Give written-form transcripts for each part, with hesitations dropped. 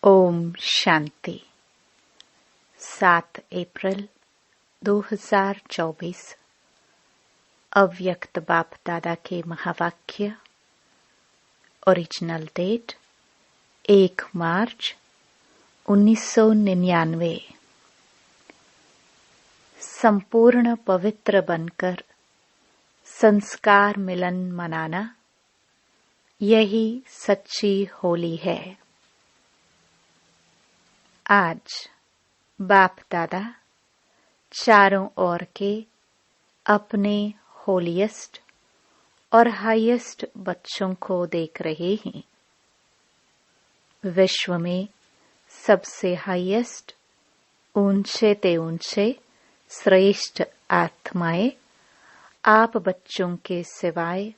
ओम शांति। 7 अप्रैल 2024 अव्यक्त बाप दादा के महावाक्य। ओरिजिनल डेट 1 मार्च 1999। संपूर्ण पवित्र बनकर संस्कार मिलन मनाना, यही सच्ची होली है। आज बाप दादा चारों ओर के अपने होलीएस्ट और हाईएस्ट बच्चों को देख रहे हैं। विश्व में सबसे हाईएस्ट, ऊंचे ते ऊंचे श्रेष्ठ आत्माएं आप बच्चों के सिवाय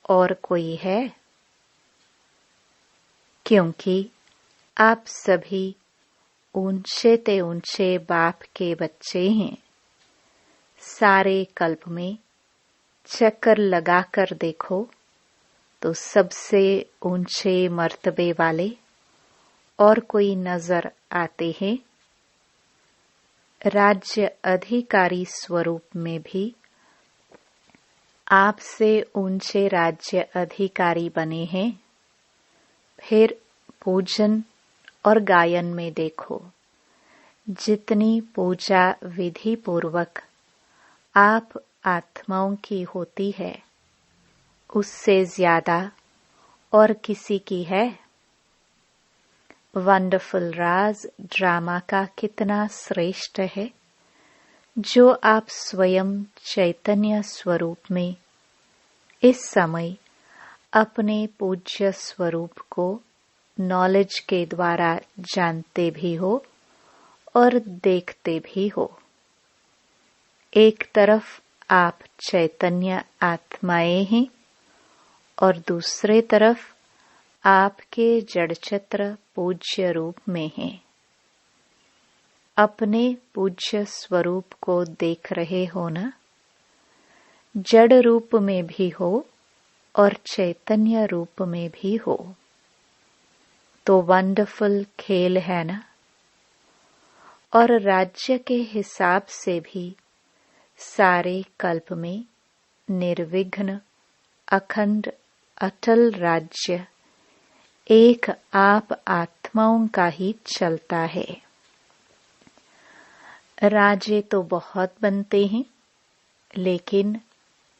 और कोई है? क्योंकि आप सभी ऊंचे ते ऊंचे बाप के बच्चे हैं। सारे कल्प में चक्कर लगाकर देखो तो सबसे ऊंचे मर्तबे वाले और कोई नजर आते हैं? राज्य अधिकारी स्वरूप में भी आपसे ऊंचे राज्य अधिकारी बने हैं। फिर पूजन और गायन में देखो, जितनी पूजा विधि पूर्वक आप आत्माओं की होती है, उससे ज्यादा और किसी की है? वंडरफुल राज ड्रामा का कितना श्रेष्ठ है, जो आप स्वयं चैतन्य स्वरूप में इस समय अपने पूज्य स्वरूप को नॉलेज के द्वारा जानते भी हो और देखते भी हो। एक तरफ आप चैतन्य आत्माएं हैं और दूसरे तरफ आपके जड़चित्र पूज्य रूप में हैं। अपने पूज्य स्वरूप को देख रहे हो ना? जड़ रूप में भी हो और चैतन्य रूप में भी हो, तो वंडरफुल खेल है ना? और राज्य के हिसाब से भी सारे कल्प में निर्विघ्न अखंड अटल राज्य एक आप आत्माओं का ही चलता है। राजे तो बहुत बनते हैं, लेकिन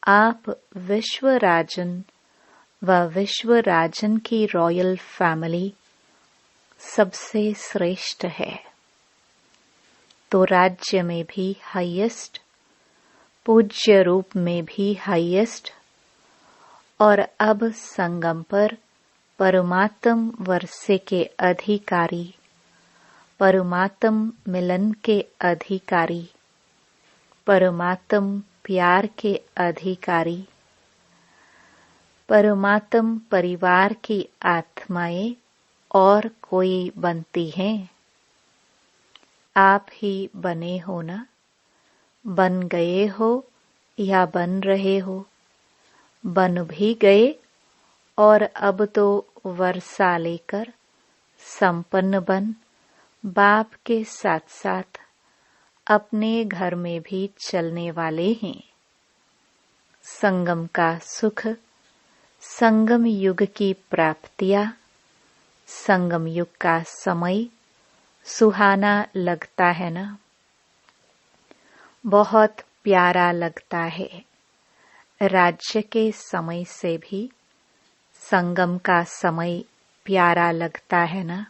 आप विश्व राजन व विश्व राजन की रॉयल फैमिली सबसे श्रेष्ठ है। तो राज्य में भी हाईएस्ट, पूज्य रूप में भी हाईएस्ट, और अब संगम पर परमात्म वर्षे के अधिकारी, परमात्म मिलन के अधिकारी, परमात्म प्यार के अधिकारी, परमात्म परिवार की आत्माएं और कोई बनती हैं? आप ही बने हो ना? बन गए हो या बन रहे हो? बन भी गए और अब तो वर्षा लेकर संपन्न बन बाप के साथ साथ अपने घर में भी चलने वाले हैं। संगम का सुख, संगम युग की प्राप्तियां, संगम युग का समय सुहाना लगता है ना? बहुत प्यारा लगता है। राज्य के समय से भी संगम का समय प्यारा लगता है ना?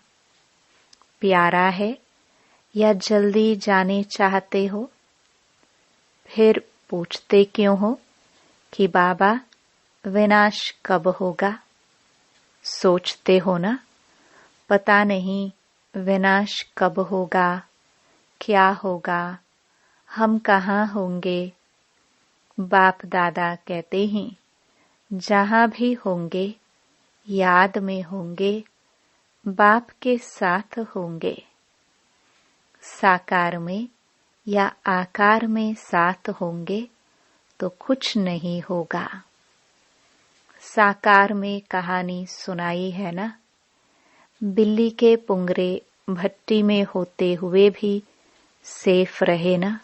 प्यारा है या जल्दी जाने चाहते हो? फिर पूछते क्यों हो कि बाबा विनाश कब होगा? सोचते हो ना, पता नहीं विनाश कब होगा, क्या होगा, हम कहाँ होंगे? बाप दादा कहते हैं, जहाँ भी होंगे याद में होंगे, बाप के साथ होंगे। साकार में या आकार में साथ होंगे तो कुछ नहीं होगा। साकार में कहानी सुनाई है ना? बिल्ली के पुंगरे भट्टी में होते हुए भी सेफ रहे ना,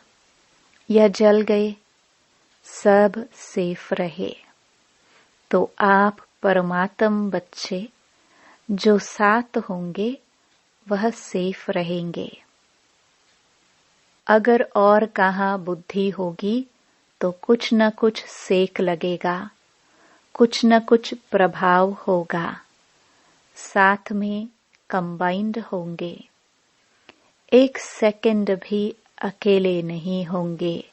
या जल गए, सब सेफ रहे। तो आप परमात्म बच्चे जो साथ होंगे वह सेफ रहेंगे। अगर और कहाँ बुद्धि होगी तो कुछ न कुछ सेक लगेगा, कुछ न कुछ प्रभाव होगा, साथ में कंबाइंड होंगे। एक सेकंड भी अकेले नहीं होंगे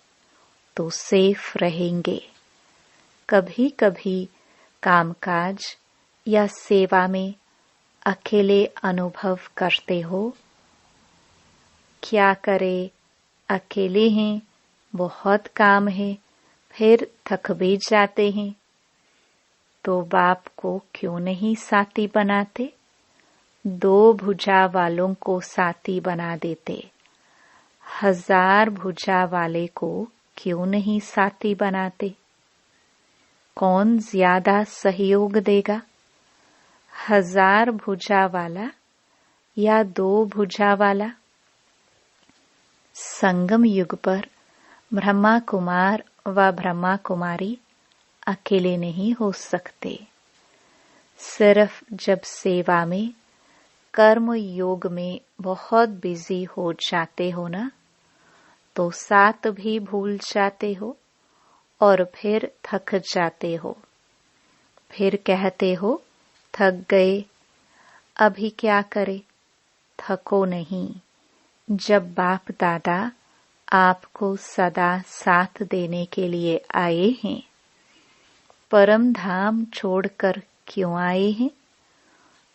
तो सेफ रहेंगे। कभी कभी कामकाज या सेवा में अकेले अनुभव करते हो। क्या करे, अकेले हैं, बहुत काम है, फिर थक भी जाते हैं, तो बाप को क्यों नहीं साथी बनाते? 2 भुजा वालों को साथी बना देते। 1000 भुजा वाले को क्यों नहीं साथी बनाते? कौन ज्यादा सहयोग देगा, 1000 भुजा वाला या 2 भुजा वाला? संगम युग पर ब्रह्मा कुमार व ब्रह्मा कुमारी अकेले नहीं हो सकते। सिर्फ जब सेवा में, कर्म योग में बहुत बिजी हो जाते हो ना, तो साथ भी भूल जाते हो और फिर थक जाते हो। फिर कहते हो थक गए, अभी क्या करे? थको नहीं। जब बाप दादा आपको सदा साथ देने के लिए आए हैं, परम धाम छोड़कर क्यों आए हैं?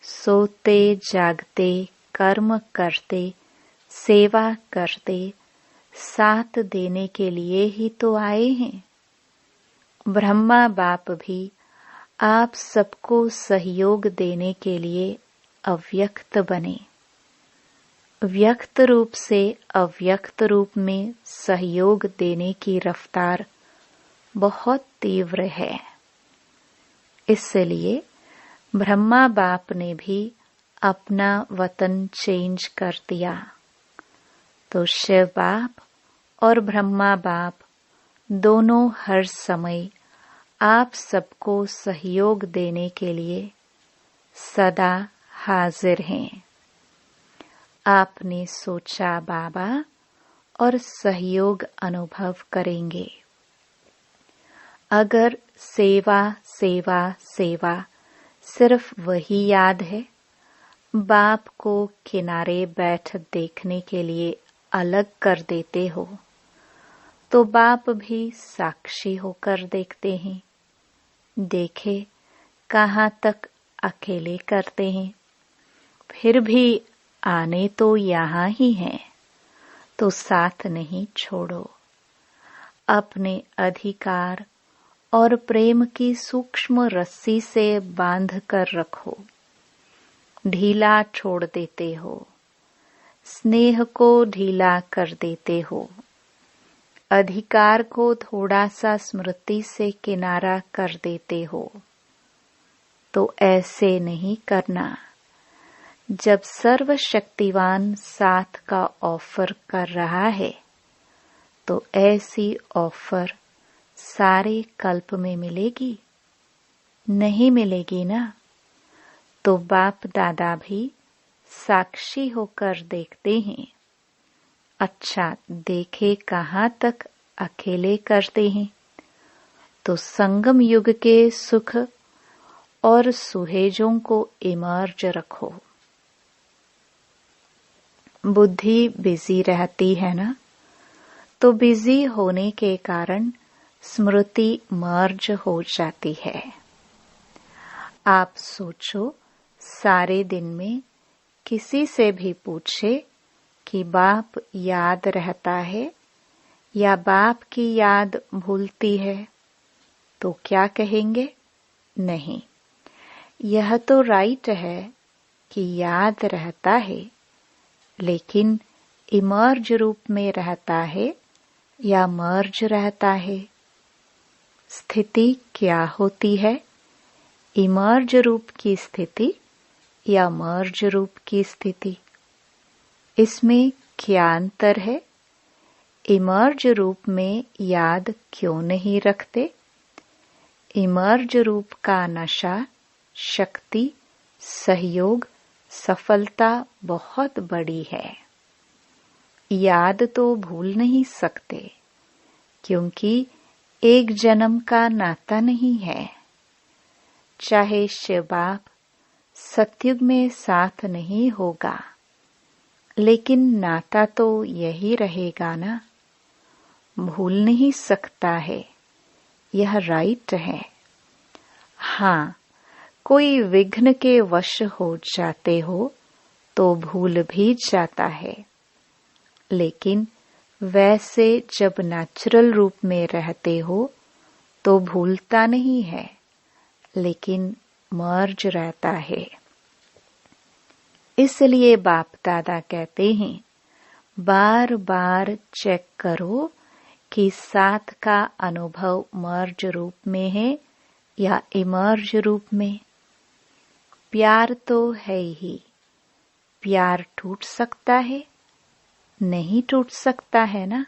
सोते जागते, कर्म करते, सेवा करते, साथ देने के लिए ही तो आए हैं। ब्रह्मा बाप भी आप सबको सहयोग देने के लिए अव्यक्त बने। व्यक्त रूप से अव्यक्त रूप में सहयोग देने की रफ्तार बहुत तीव्र है। इसलिए ब्रह्मा बाप ने भी अपना वतन चेंज कर दिया, तो शिव बाप और ब्रह्मा बाप दोनों हर समय आप सबको सहयोग देने के लिए सदा हाजिर हैं। आपने सोचा बाबा और सहयोग अनुभव करेंगे। अगर सेवा सेवा सेवा सिर्फ वही याद है, बाप को किनारे बैठ देखने के लिए अलग कर देते हो, तो बाप भी साक्षी होकर देखते हैं। देखे कहाँ तक अकेले करते हैं, फिर भी आने तो यहाँ ही हैं, तो साथ नहीं छोड़ो। अपने अधिकार और प्रेम की सूक्ष्म रस्सी से बांध कर रखो। ढीला छोड़ देते हो, स्नेह को ढीला कर देते हो, अधिकार को थोड़ा सा स्मृति से किनारा कर देते हो। तो ऐसे नहीं करना। जब सर्वशक्तिवान साथ का ऑफर कर रहा है, तो ऐसी ऑफर सारे कल्प में मिलेगी? नहीं मिलेगी ना। तो बाप दादा भी साक्षी होकर देखते हैं। अच्छा, देखे कहाँ तक अकेले करते हैं, तो संगम युग के सुख और सुहेजों को इमर्ज रखो। बुद्धि बिजी रहती है ना, तो बिजी होने के कारण स्मृति मर्ज हो जाती है। आप सोचो, सारे दिन में किसी से भी पूछे कि बाप याद रहता है या बाप की याद भूलती है, तो क्या कहेंगे? नहीं, यह तो राइट है कि याद रहता है, लेकिन इमर्ज रूप में रहता है या मर्ज रहता है? स्थिति क्या होती है? इमर्ज रूप की स्थिति या मर्ज रूप की स्थिति, इसमें क्या अंतर है? इमर्ज रूप में याद क्यों नहीं रखते? इमर्ज रूप का नशा, शक्ति, सहयोग, सफलता बहुत बड़ी है। याद तो भूल नहीं सकते, क्योंकि एक जन्म का नाता नहीं है। चाहे शिव बाप सतयुग में साथ नहीं होगा, लेकिन नाता तो यही रहेगा ना। भूल नहीं सकता है, यह राइट है। हाँ, कोई विघ्न के वश हो जाते हो तो भूल भी जाता है, लेकिन वैसे जब नेचुरल रूप में रहते हो तो भूलता नहीं है, लेकिन मर्ज रहता है। इसलिए बाप दादा कहते हैं, बार बार चेक करो कि साथ का अनुभव मर्ज रूप में है या इमर्ज रूप में। प्यार तो है ही, प्यार टूट सकता है? नहीं टूट सकता है ना।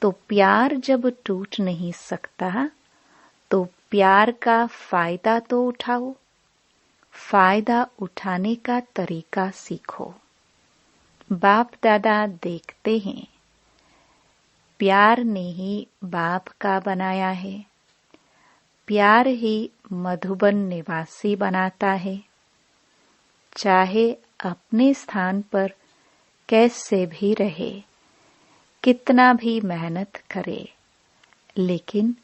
तो प्यार जब टूट नहीं सकता, तो प्यार का फायदा तो उठाओ। फायदा उठाने का तरीका सीखो। बाप दादा देखते हैं, प्यार ने ही बाप का बनाया है। प्यार ही मधुबन निवासी बनाता है। चाहे अपने स्थान पर कैसे भी रहे, कितना भी मेहनत करे, लेकिन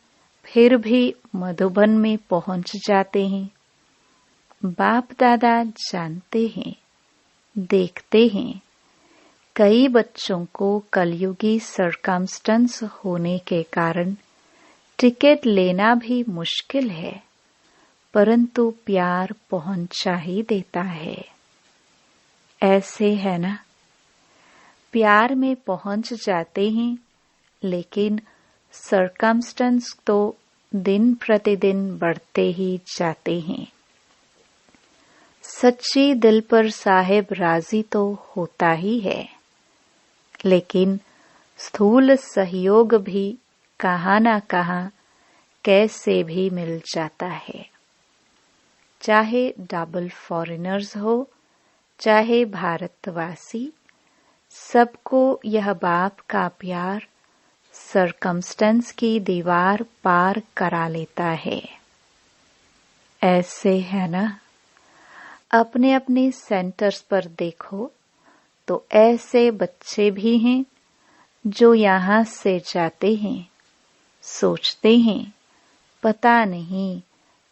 फिर भी मधुबन में पहुंच जाते हैं। बाप दादा जानते हैं, देखते हैं, कई बच्चों को कलयुगी सरकमस्टेंस होने के कारण टिकट लेना भी मुश्किल है, परंतु प्यार पहुंचा ही देता है। ऐसे है ना। प्यार में पहुंच जाते हैं, लेकिन सरकमस्टेंस तो दिन प्रतिदिन बढ़ते ही जाते हैं। सच्ची दिल पर साहिब राजी तो होता ही है, लेकिन स्थूल सहयोग भी कहाँ न कहाँ कैसे भी मिल जाता है। चाहे डबल फॉरेनर्स हो, चाहे भारतवासी, सबको यह बाप का प्यार सरकमस्टेंस की दीवार पार करा लेता है। ऐसे है ना। अपने अपने सेंटर्स पर देखो तो ऐसे बच्चे भी हैं जो यहाँ से जाते हैं, सोचते हैं पता नहीं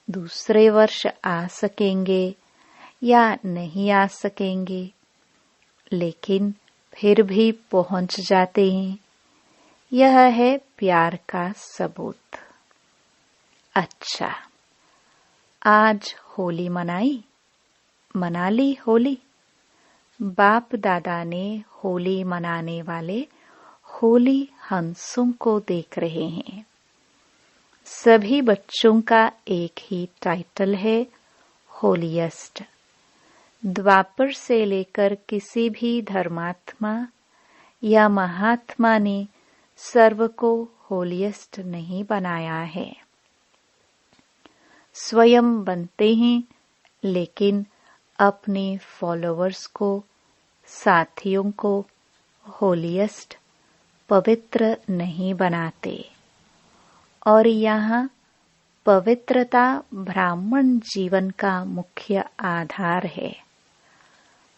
दूसरे वर्ष आ सकेंगे या नहीं आ सकेंगे, लेकिन फिर भी पहुंच जाते हैं। यह है प्यार का सबूत। अच्छा, आज होली मना ली होली। बाप दादा ने होली मनाने वाले होली हंसों को देख रहे हैं। सभी बच्चों का एक ही टाइटल है, होलीएस्ट। द्वापर से लेकर किसी भी धर्मात्मा या महात्मा ने सर्व को होलीएस्ट नहीं बनाया है। स्वयं बनते हैं, लेकिन अपने फॉलोअर्स को, साथियों को होलीएस्ट, पवित्र नहीं बनाते। और यहाँ पवित्रता ब्राह्मण जीवन का मुख्य आधार है।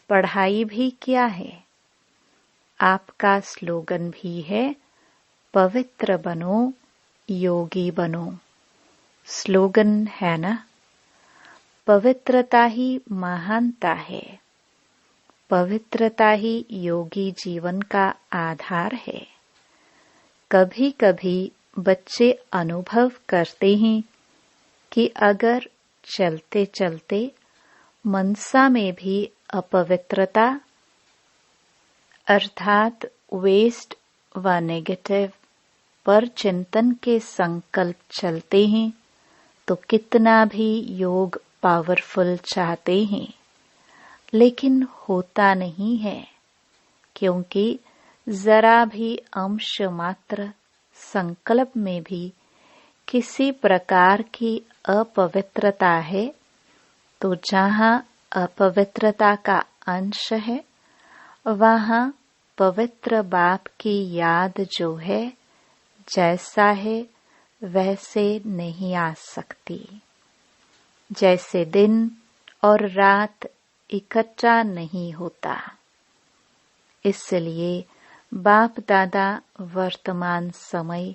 पढ़ाई भी क्या है? आपका स्लोगन भी है, पवित्र बनो, योगी बनो। स्लोगन है ना। पवित्रता ही महानता है। पवित्रता ही योगी जीवन का आधार है। कभी कभी बच्चे अनुभव करते हैं कि अगर चलते चलते मनसा में भी अपवित्रता अर्थात वेस्ट व नेगेटिव पर चिंतन के संकल्प चलते हैं, तो कितना भी योग पावरफुल चाहते हैं, लेकिन होता नहीं है, क्योंकि जरा भी अंश मात्र संकल्प में भी किसी प्रकार की अपवित्रता है, तो जहाँ अपवित्रता का अंश है, वहाँ पवित्र बाप की याद जो है, जैसा है वैसे नहीं आ सकती। जैसे दिन और रात इकट्ठा नहीं होता। इसलिए बाप दादा वर्तमान समय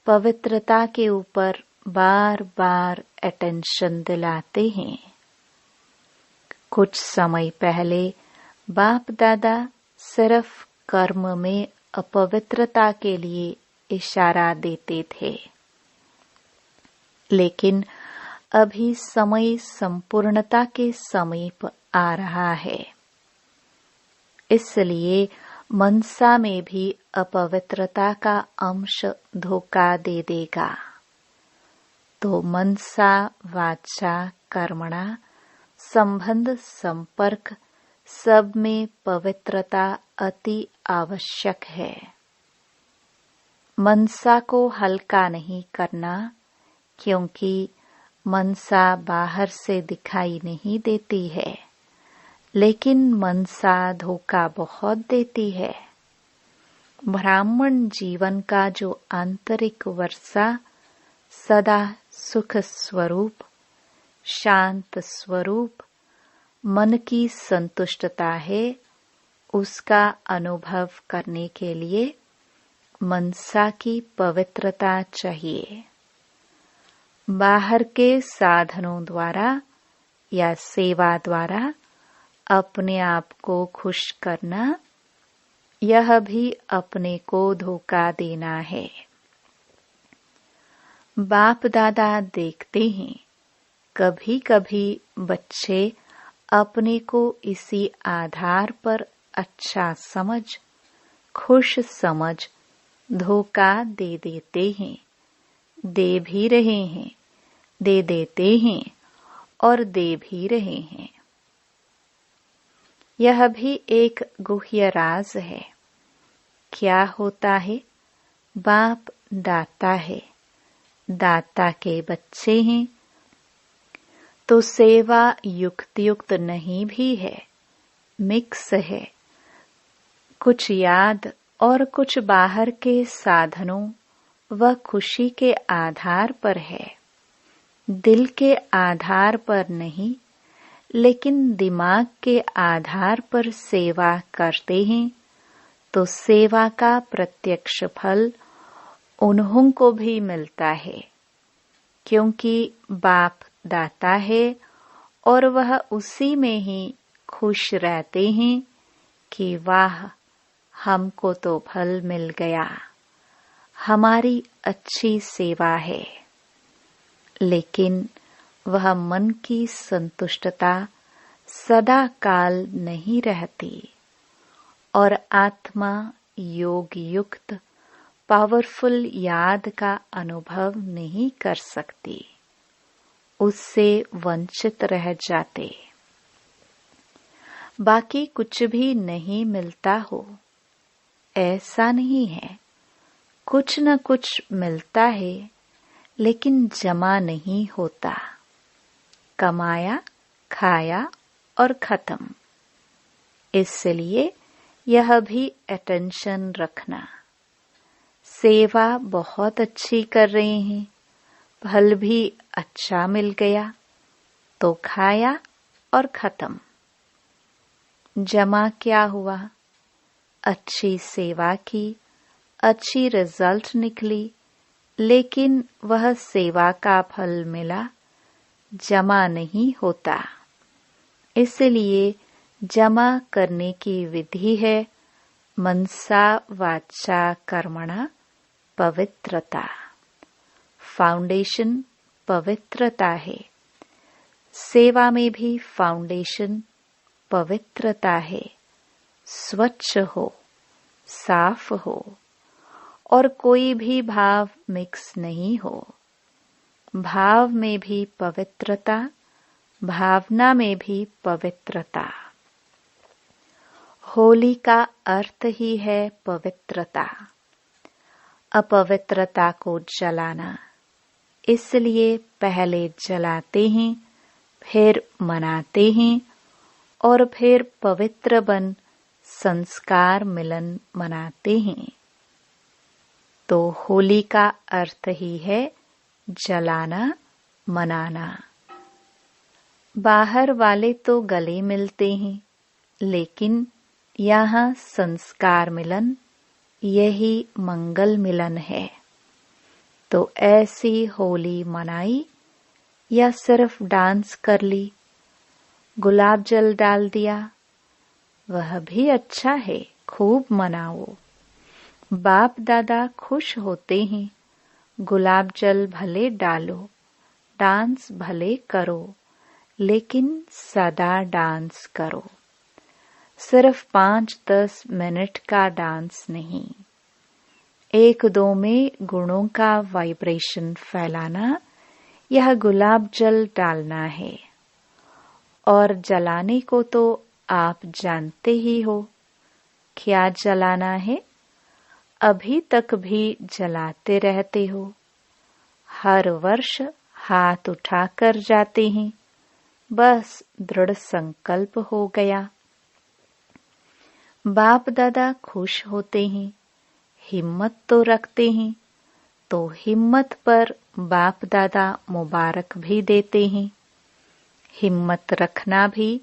पवित्रता के ऊपर बार बार अटेंशन दिलाते हैं। कुछ समय पहले बाप दादा सिर्फ कर्म में अपवित्रता के लिए इशारा देते थे, लेकिन अभी समय संपूर्णता के समीप आ रहा है। इसलिए मनसा में भी अपवित्रता का अंश धोखा दे देगा। तो मनसा वाचा कर्मणा संबंध संपर्क सब में पवित्रता अति आवश्यक है। मनसा को हल्का नहीं करना, क्योंकि मनसा बाहर से दिखाई नहीं देती है, लेकिन मनसा धोखा बहुत देती है। ब्राह्मण जीवन का जो आंतरिक वर्षा सदा सुख स्वरूप, शांत स्वरूप, मन की संतुष्टता है, उसका अनुभव करने के लिए मनसा की पवित्रता चाहिए। बाहर के साधनों द्वारा या सेवा द्वारा अपने आप को खुश करना, यह भी अपने को धोखा देना है। बाप दादा देखते हैं, कभी कभी बच्चे अपने को इसी आधार पर अच्छा समझ, खुश समझ धोखा दे देते हैं, दे भी रहे हैं, दे देते हैं और दे भी रहे हैं। यह भी एक गुह्य राज है। क्या होता है? बाप दाता है, दाता के बच्चे हैं, तो सेवा युक्त नहीं भी है, मिक्स है। कुछ याद और कुछ बाहर के साधनों व खुशी के आधार पर है, दिल के आधार पर नहीं, लेकिन दिमाग के आधार पर सेवा करते हैं, तो सेवा का प्रत्यक्ष फल उन्हों को भी मिलता है, क्योंकि बाप दाता है और वह उसी में ही खुश रहते हैं कि वाह, हमको तो फल मिल गया, हमारी अच्छी सेवा है। लेकिन वह मन की संतुष्टता सदा काल नहीं रहती और आत्मा योग युक्त पावरफुल याद का अनुभव नहीं कर सकती, उससे वंचित रह जाते। बाकी कुछ भी नहीं मिलता हो, ऐसा नहीं है। कुछ न कुछ मिलता है, लेकिन जमा नहीं होता। कमाया, खाया और खत्म। इसलिए यह भी अटेंशन रखना। सेवा बहुत अच्छी कर रहे हैं, फल भी अच्छा मिल गया, तो खाया और खत्म। जमा क्या हुआ? अच्छी सेवा की, अच्छी रिजल्ट निकली, लेकिन वह सेवा का फल मिला, जमा नहीं होता। इसलिए जमा करने की विधि है मनसा वाचा कर्मणा पवित्रता। फाउंडेशन पवित्रता है। सेवा में भी फाउंडेशन पवित्रता है। स्वच्छ हो, साफ हो और कोई भी भाव मिक्स नहीं हो। भाव में भी पवित्रता, भावना में भी पवित्रता। होली का अर्थ ही है पवित्रता, अपवित्रता को जलाना। इसलिए पहले जलाते हैं, फिर मनाते हैं और फिर पवित्र बन संस्कार मिलन मनाते हैं। तो होली का अर्थ ही है जलाना, मनाना। बाहर वाले तो गले मिलते हैं, लेकिन यहाँ संस्कार मिलन, यही मंगल मिलन है। तो ऐसी होली मनाई या सिर्फ डांस कर ली, गुलाब जल डाल दिया, वह भी अच्छा है, खूब मनाओ। बाप दादा खुश होते हैं, गुलाब जल भले डालो, डांस भले करो, लेकिन सदा डांस करो। सिर्फ 5-10 मिनट का डांस नहीं, 1-2 में गुणों का वाइब्रेशन फैलाना, यह गुलाब जल डालना है। और जलाने को तो आप जानते ही हो, क्या जलाना है। अभी तक भी जलाते रहते हो, हर वर्ष हाथ उठाकर जाते हैं, बस दृढ़ संकल्प हो गया। बाप दादा खुश होते हैं, हिम्मत तो रखते हैं, तो हिम्मत पर बाप दादा मुबारक भी देते हैं। हिम्मत रखना भी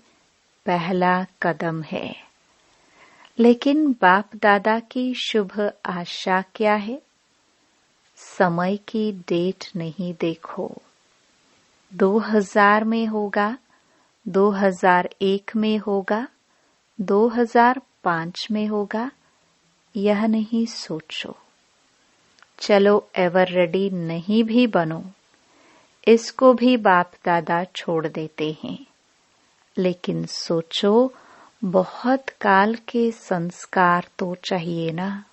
पहला कदम है। लेकिन बाप दादा की शुभ आशा क्या है? समय की डेट नहीं देखो, 2000 में होगा, 2001 में होगा, 2005 में होगा, यह नहीं सोचो। चलो एवर रेडी नहीं भी बनो, इसको भी बाप दादा छोड़ देते हैं। लेकिन सोचो, बहुत काल के संस्कार तो चाहिए ना।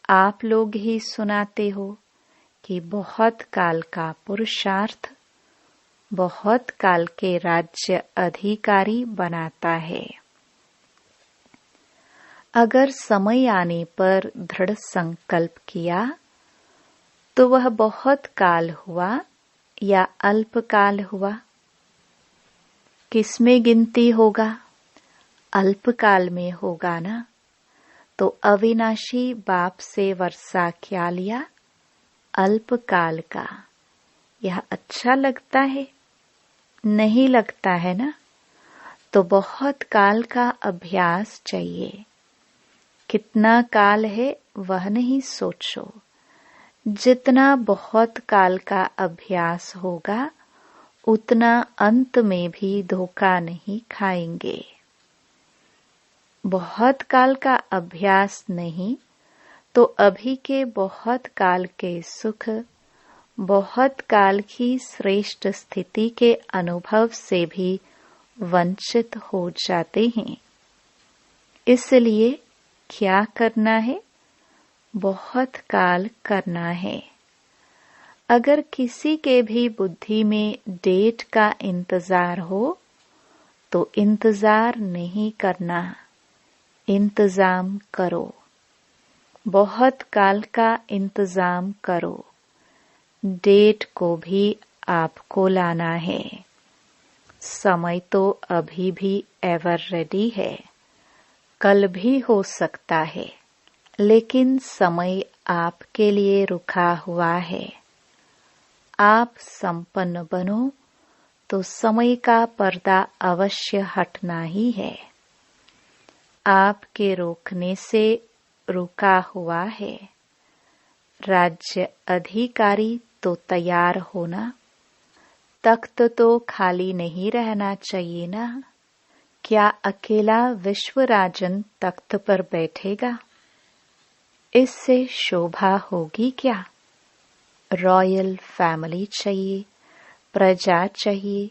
आप लोग ही सुनाते हो कि बहुत काल का पुरुषार्थ बहुत काल के राज्य अधिकारी बनाता है। अगर समय आने पर दृढ़ संकल्प किया तो वह बहुत काल हुआ या अल्पकाल हुआ, किसमें गिनती होगा? अल्पकाल में होगा ना। तो अविनाशी बाप से वर्षा क्या लिया? अल्पकाल का। यह अच्छा लगता है? नहीं लगता है ना। तो बहुत काल का अभ्यास चाहिए। कितना काल है वह नहीं सोचो, जितना बहुत काल का अभ्यास होगा उतना अंत में भी धोखा नहीं खाएंगे। बहुत काल का अभ्यास नहीं तो अभी के बहुत काल के सुख, बहुत काल की श्रेष्ठ स्थिति के अनुभव से भी वंचित हो जाते हैं। इसलिए क्या करना है? बहुत काल करना है। अगर किसी के भी बुद्धि में डेट का इंतजार हो तो इंतजार नहीं करना, इंतजाम करो। बहुत काल का इंतजाम करो। डेट को भी आपको लाना है। समय तो अभी भी एवर रेडी है, कल भी हो सकता है, लेकिन समय आपके लिए रुका हुआ है। आप संपन्न बनो तो समय का पर्दा अवश्य हटना ही है। आपके रोकने से रुका हुआ है। राज्य अधिकारी तो तैयार होना, तख्त तो खाली नहीं रहना चाहिए ना। क्या अकेला विश्वराजन तख्त पर बैठेगा? इससे शोभा होगी क्या? रॉयल फैमिली चाहिए, प्रजा चाहिए,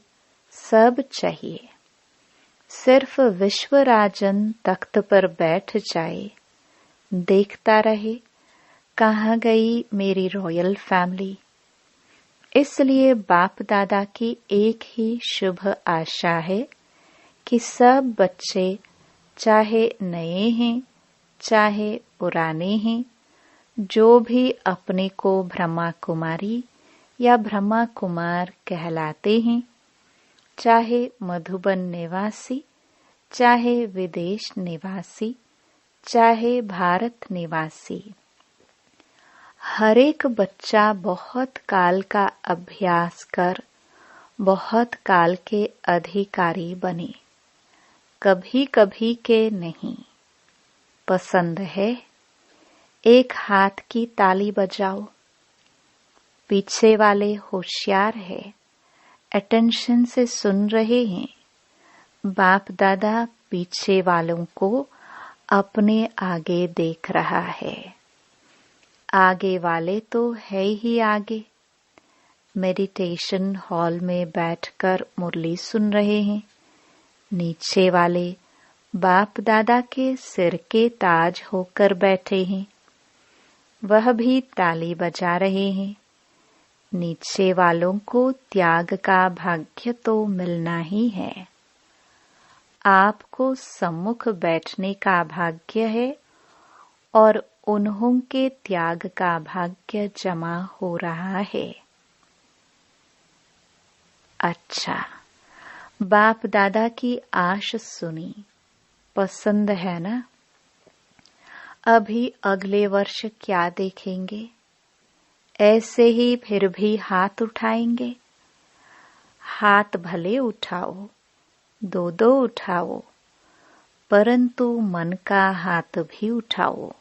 सब चाहिए। सिर्फ विश्वराजन तख्त पर बैठ जाए, देखता रहे कहाँ गई मेरी रॉयल फैमिली। इसलिए बाप दादा की एक ही शुभ आशा है कि सब बच्चे चाहे नए हैं चाहे पुराने हैं, जो भी अपने को ब्रह्मा कुमारी या ब्रह्मा कुमार कहलाते हैं, चाहे मधुबन निवासी, चाहे विदेश निवासी, चाहे भारत निवासी, हर एक बच्चा बहुत काल का अभ्यास कर बहुत काल के अधिकारी बने, कभी कभी के नहीं। पसंद है? एक हाथ की ताली बजाओ। पीछे वाले होशियार है, अटेंशन से सुन रहे हैं। बाप दादा पीछे वालों को अपने आगे देख रहा है। आगे वाले तो है ही आगे। मेडिटेशन हॉल में बैठकर मुरली सुन रहे हैं। नीचे वाले बाप दादा के सिर के ताज होकर बैठे हैं, वह भी ताली बजा रहे हैं। नीचे वालों को त्याग का भाग्य तो मिलना ही है। आपको सम्मुख बैठने का भाग्य है और उन्हों के त्याग का भाग्य जमा हो रहा है। अच्छा, बाप दादा की आश सुनी, पसंद है ना? अभी अगले वर्ष क्या देखेंगे? ऐसे ही फिर भी हाथ उठाएंगे? हाथ भले उठाओ, दो दो उठाओ, परंतु मन का हाथ भी उठाओ।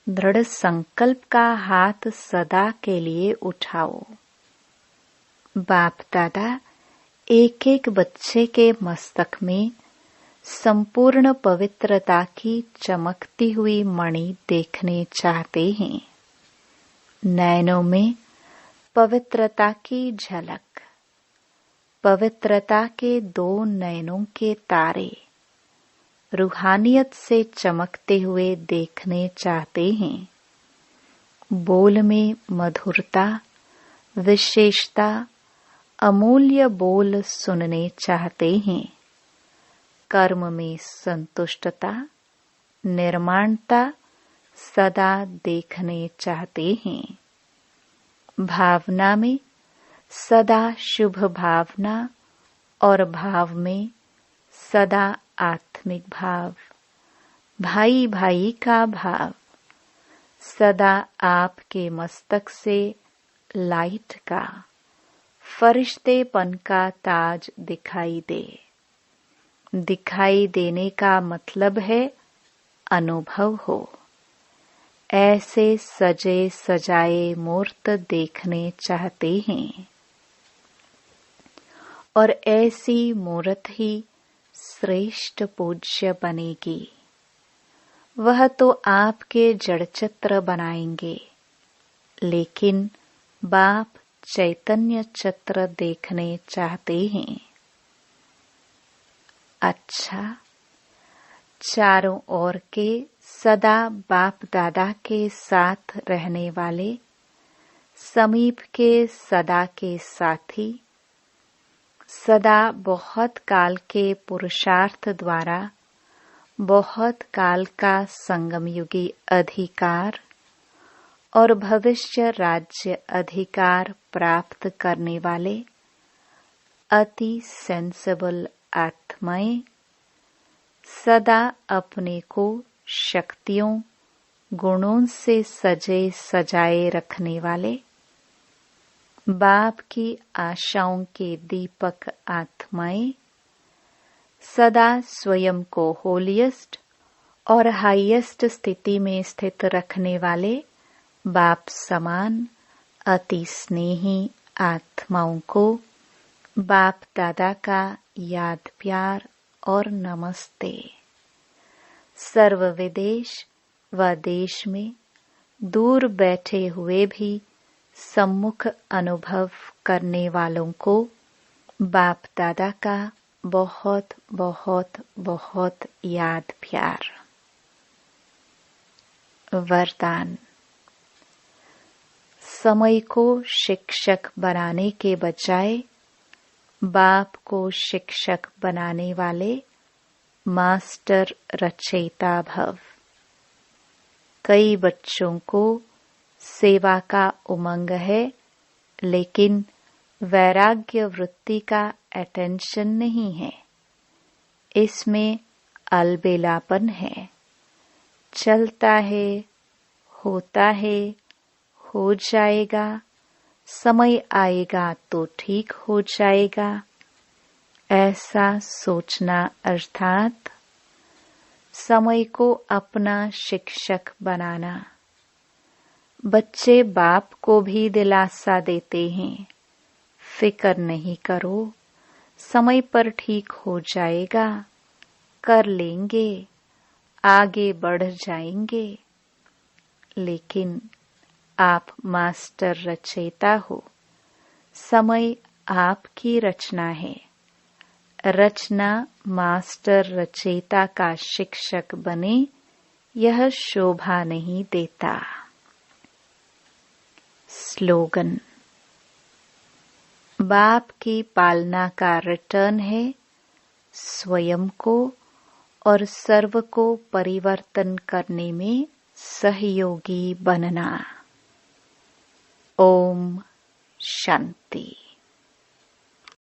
दृढ़ संकल्प का हाथ सदा के लिए उठाओ। बाप दादा एक एक बच्चे के मस्तक में संपूर्ण पवित्रता की चमकती हुई मणि देखने चाहते हैं। नयनों में पवित्रता की झलक, पवित्रता के दो नयनों के तारे रूहानियत से चमकते हुए देखने चाहते हैं। बोल में मधुरता, विशेषता, अमूल्य बोल सुनने चाहते हैं। कर्म में संतुष्टता, निर्माणता सदा देखने चाहते हैं। भावना में सदा शुभ भावना और भाव में सदा आत्मिक भाव, भाई भाई का भाव। सदा आपके मस्तक से लाइट का, फरिश्तेपन का ताज दिखाई दे। दिखाई देने का मतलब है अनुभव हो। ऐसे सजे सजाए मूर्त देखने चाहते हैं और ऐसी मूर्त ही श्रेष्ठ पूज्य बनेगी। वह तो आपके जड़चित्र बनाएंगे, लेकिन बाप चैतन्य चित्र देखने चाहते हैं। अच्छा, चारों ओर के सदा बाप दादा के साथ रहने वाले, समीप के सदा के साथी, सदा बहुत काल के पुरुषार्थ द्वारा बहुत काल का संगमयुगी अधिकार और भविष्य राज्य अधिकार प्राप्त करने वाले अति सेंसिबल आत्माएं, सदा अपने को शक्तियों गुणों से सजे सजाए रखने वाले, बाप की आशाओं के दीपक आत्माएं, सदा स्वयं को होलिएस्ट और हाईएस्ट स्थिति में स्थित रखने वाले बाप समान अति स्नेही आत्माओं को बाप दादा का याद प्यार और नमस्ते। सर्व विदेश व देश में दूर बैठे हुए भी सम्मुख अनुभव करने वालों को बाप दादा का बहुत बहुत बहुत याद प्यार। वरदान। समय को शिक्षक बनाने के बजाय बाप को शिक्षक बनाने वाले मास्टर रचयिता भव। कई बच्चों को सेवा का उमंग है, लेकिन वैराग्य वृत्ति का अटेंशन नहीं है। इसमें अलबेलापन है। चलता है, होता है, हो जाएगा, समय आएगा तो ठीक हो जाएगा, ऐसा सोचना अर्थात समय को अपना शिक्षक बनाना। बच्चे बाप को भी दिलासा देते हैं, फिक्र नहीं करो, समय पर ठीक हो जाएगा, कर लेंगे, आगे बढ़ जाएंगे। लेकिन आप मास्टर रचयिता हो, समय आपकी रचना है। रचना मास्टर रचयिता का शिक्षक बने, यह शोभा नहीं देता। स्लोगन। बाप की पालना का रिटर्न है स्वयं को और सर्व को परिवर्तन करने में सहयोगी बनना। ओम शांति।